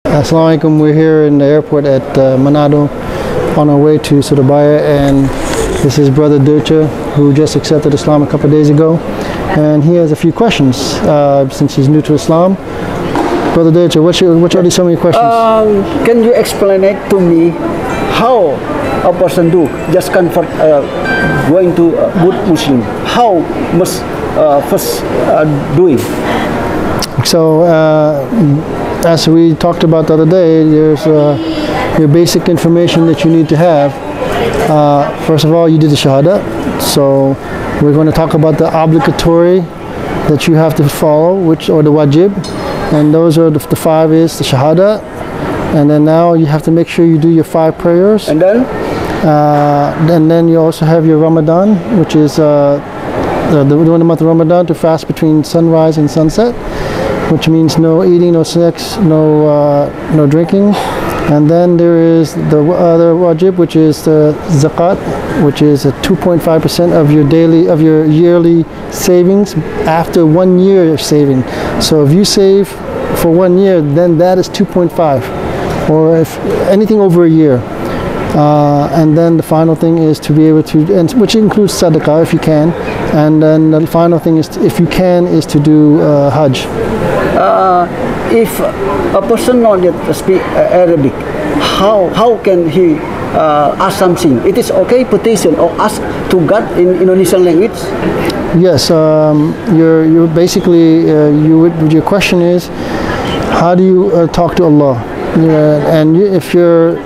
Assalamualaikum. We're here in the airport at Manado on our way to Surabaya, and this is Brother Dantje, who just accepted Islam a couple of days ago, and he has a few questions since he's new to Islam. Brother Dantje, what are some of your questions? Can you explain it to me how a person do just convert going to a good Muslim? How must first doing? So, as we talked about the other day, there's your basic information that you need to have. First of all, you did the Shahadat. So we're going to talk about the obligatory that you have to follow, or the wajib. And those are the five is the Shahadat. And then now you have to make sure you do your 5 prayers. And then? And then you also have your Ramadan, which is during the month of Ramadan to fast between sunrise and sunset, which means no eating, no sex, no drinking. And then there is the other wajib, which is the zakat, which is 2.5% of your yearly savings after 1 year of saving. So if you save for 1 year, then that is 2.5, or if anything over a year. And then the final thing is to be able to, which includes sadaqah if you can. And then the final thing is, if you can, is to do Hajj. If a person not yet speak Arabic, how can he ask something? It is okay petition or ask to God in Indonesian language? Yes, you're basically your question is, how do you talk to Allah? And if your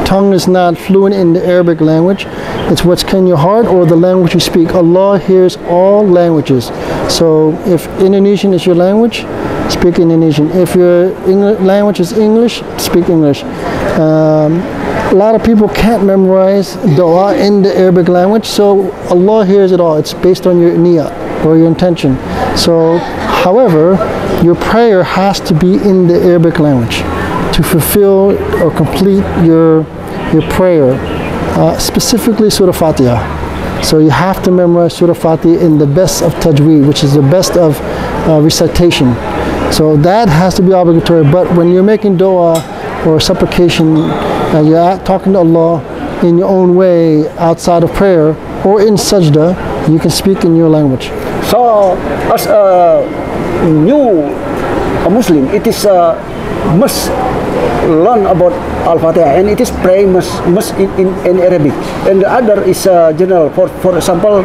tongue is not fluent in the Arabic language, it's what's in your heart or the language you speak. Allah hears all languages. So if Indonesian is your language, speak Indonesian. If your language is English, speak English. A lot of people can't memorize dua in the Arabic language, so Allah hears it all. It's based on your niyat or your intention. So, however, your prayer has to be in the Arabic language to fulfill or complete your prayer, specifically Surah Fatiha. So you have to memorize Surah Fatiha in the best of tajweed, which is the best of recitation. So that has to be obligatory. But when you're making dua or supplication, you're talking to Allah in your own way outside of prayer or in sajda, you can speak in your language. So as a Muslim, it is must learn about Al-Fatiha, and it is pray must in Arabic, and the other is general. For example,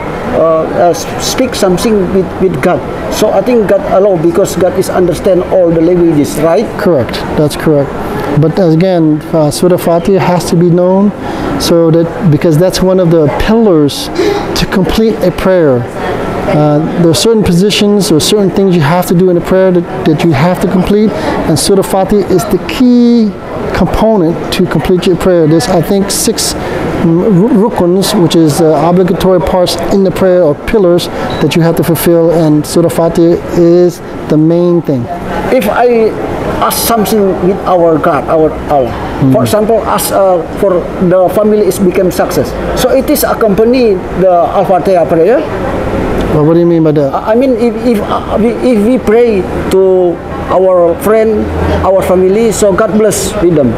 speak something with God. So I think God allow, because God is understand all the languages, right? Correct. That's correct. But again, Surah Fatiha has to be known, so that because that's one of the pillars to complete a prayer. There are certain positions or certain things you have to do in a prayer that you have to complete, and Surah Fatiha is the key component to complete your prayer. There's, I think, 6 rukuns, which is obligatory parts in the prayer or pillars that you have to fulfill, and Surah Fatiha is the main thing. If I ask something with our God, our Allah, for example, ask for the family is become success, so it is accompany the Al-Fatiha prayer. Well, what do you mean by that? I mean, if we pray to our friend, our family, so God bless with them.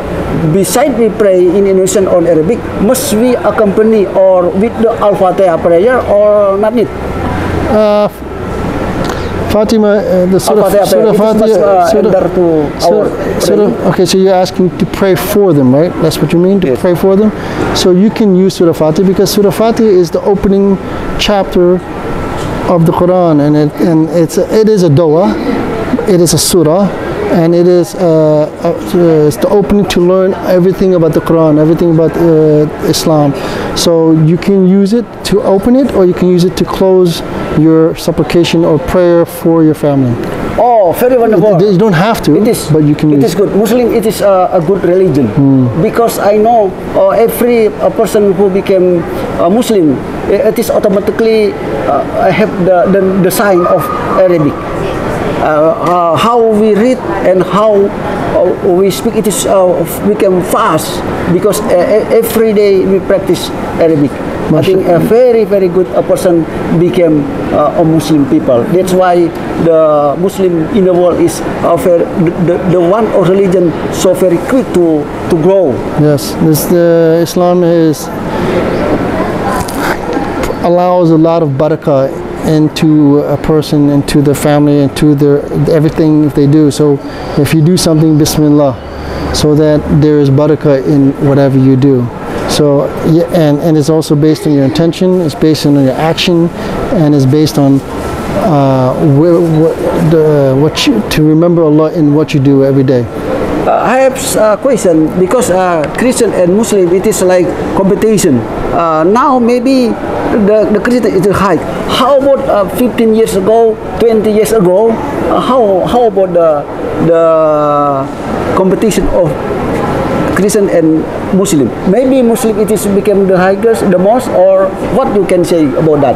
Besides we pray in Indonesian or Arabic, must we accompany or with the Al-Fatiha prayer or not need? Fatima, the Surah Fatiha. Okay, so you're asking to pray for them, right? That's what you mean, to pray for them. So you can use Surah Fatiha, because Surah Fatiha is the opening chapter of the Quran, and it is a dua, it is a surah, and it is it's the opening to learn everything about the Quran, everything about Islam. So you can use it to open it, or you can use it to close your supplication or prayer for your family. Oh, very wonderful. You don't have to, but you can use it. It is good. Muslim, it is a good religion. Because I know every person who became a Muslim, it is automatically have the sign of Arabic. how we read and how we speak. It is become fast because every day we practice Arabic. I think a very good person became a Muslim people. That's why the Muslim in the world is the one or religion so very quick to grow. Yes, Islam allows a lot of barakah into a person, into their family, into their everything if they do. So if you do something, Bismillah, so that there is barakah in whatever you do. So yeah, and it's also based on your intention, it's based on your action, and it's based on to remember Allah in what you do every day. I have a question because Christian and Muslim, it is like competition. Now maybe the Christian is high. How about 15 years ago, 20 years ago? How about the competition of Christian and Muslim? Maybe Muslim it is became the highest, the most, or what you can say about that?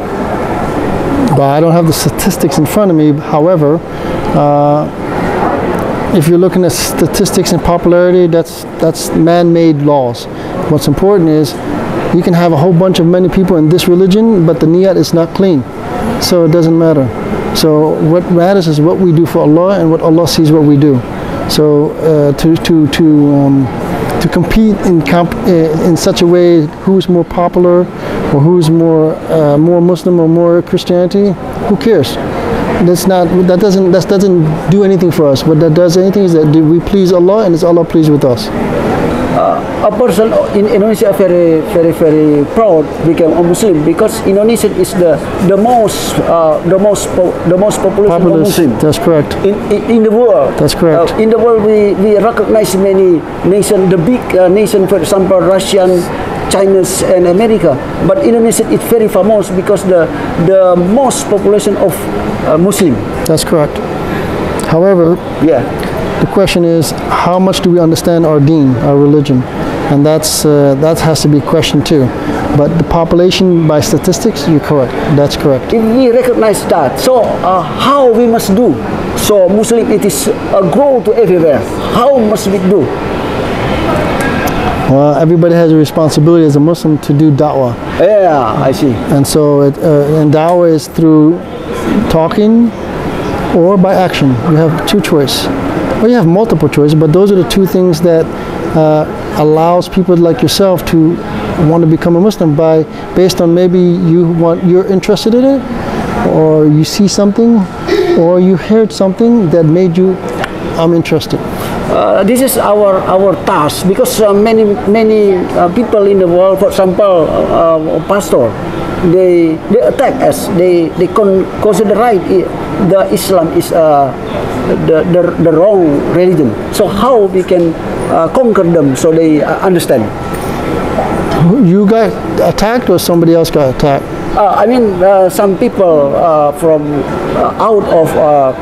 But I don't have the statistics in front of me. However, if you're looking at statistics and popularity, that's man-made laws. What's important is you can have a whole bunch of many people in this religion, but the niyat is not clean, so it doesn't matter. So what matters is what we do for Allah and what Allah sees what we do. So to compete in such a way, who's more popular or who's more Muslim or more Christianity, who cares? That doesn't do anything for us. What that does anything is that we please Allah, and is Allah pleased with us. A person in Indonesia very proud became a Muslim because Indonesia is the most population Muslim. That's correct. In the world. That's correct. In the world we recognize many nations, the big nation, for example, Russian, China and America. But Indonesia is very famous because the most population of Muslim. That's correct. However, yeah. The question is, how much do we understand our deen, our religion? And that has to be questioned too. But the population by statistics, you're correct. That's correct. If we recognize that, so how we must do? So Muslim, it is a grow to everywhere. How must we do? Well, everybody has a responsibility as a Muslim to do da'wah. Yeah, I see. And so, and da'wah is through talking or by action. You have two choices. Well, you have multiple choices, but those are the two things that allows people like yourself to want to become a Muslim based on maybe you're interested in it, or you see something, or you heard something that made you, I'm interested. This is our task because many people in the world, for example, pastor, they attack us. They consider right the Islam is the wrong religion. So how we can conquer them so they understand? You got attacked or somebody else got attacked? I mean, some people from out of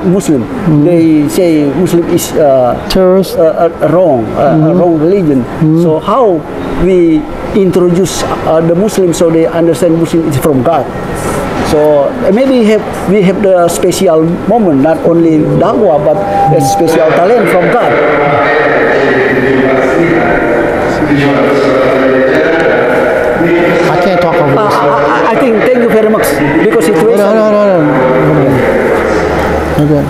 Muslim, they say Muslim is terrorist, wrong religion. So how we introduce the Muslim so they understand Muslim is from God? So maybe we have the special moment, not only da'wah, but a special talent from God. I can't talk over this. I think, thank you very much, because situation. No. Okay.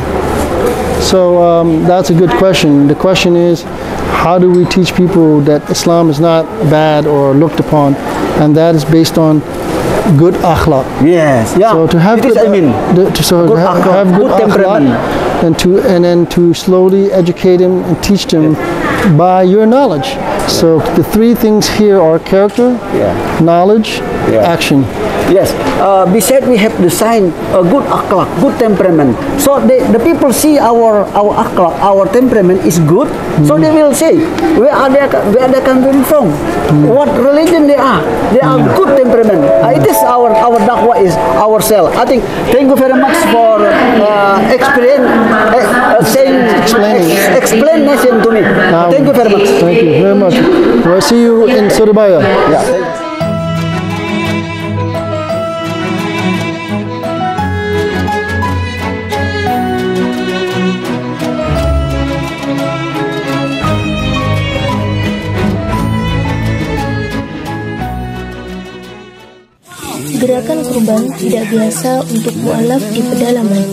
So that's a good question. The question is, how do we teach people that Islam is not bad or looked upon, and that is based on good akhlaq. Yes, yeah. So to have good, have good akhlaq, and then to slowly educate them and teach them by your knowledge. So the three things here are character, knowledge, action. Yes. Besides, we have the sign a good akhlaq, good temperament. So the people see our akhlaq, our temperament is good. So they will say, where they coming from? What religion they are? They are good temperament. It is our da'wah is ourselves. I think. Thank you very much for explanation to me. Thank you very much. Thank you very much. We'll see you in Surabaya. Yeah. Gerakan kurban tidak biasa untuk mu'alaf di pedalaman.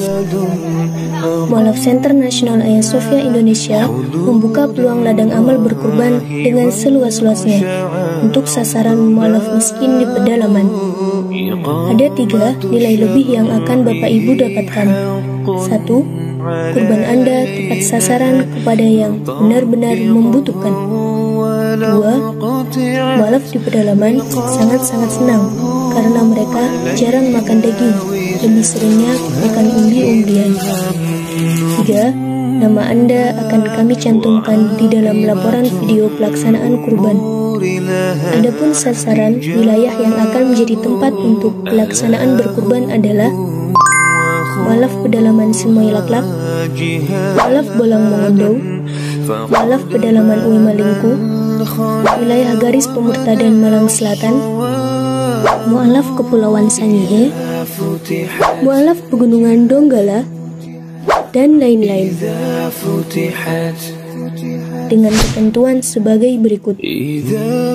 Mu'alaf Center Nasional Ayah Sofia Indonesia membuka peluang ladang amal berkurban dengan seluas-luasnya untuk sasaran mu'alaf miskin di pedalaman. Ada 3 nilai lebih yang akan Bapak Ibu dapatkan. 1. Kurban Anda tepat sasaran kepada yang benar-benar membutuhkan. 2. Mu'alaf di pedalaman sangat-sangat senang karena mereka jarang makan daging, lebih seringnya makan umbi-umbian. 3. Nama Anda akan kami cantumkan di dalam laporan video pelaksanaan kurban. Adapun sasaran wilayah yang akan menjadi tempat untuk pelaksanaan berkurban adalah mu'alaf pedalaman Semoy Laklak, mu'alaf Bolang Mongondo, mu'alaf pedalaman Uwi Malingku, wilayah garis pemurtadan Malang Selatan, mu'alaf Kepulauan Sangihe, mu'alaf Pegunungan Donggala, dan lain-lain. Dengan ketentuan sebagai berikut. Idza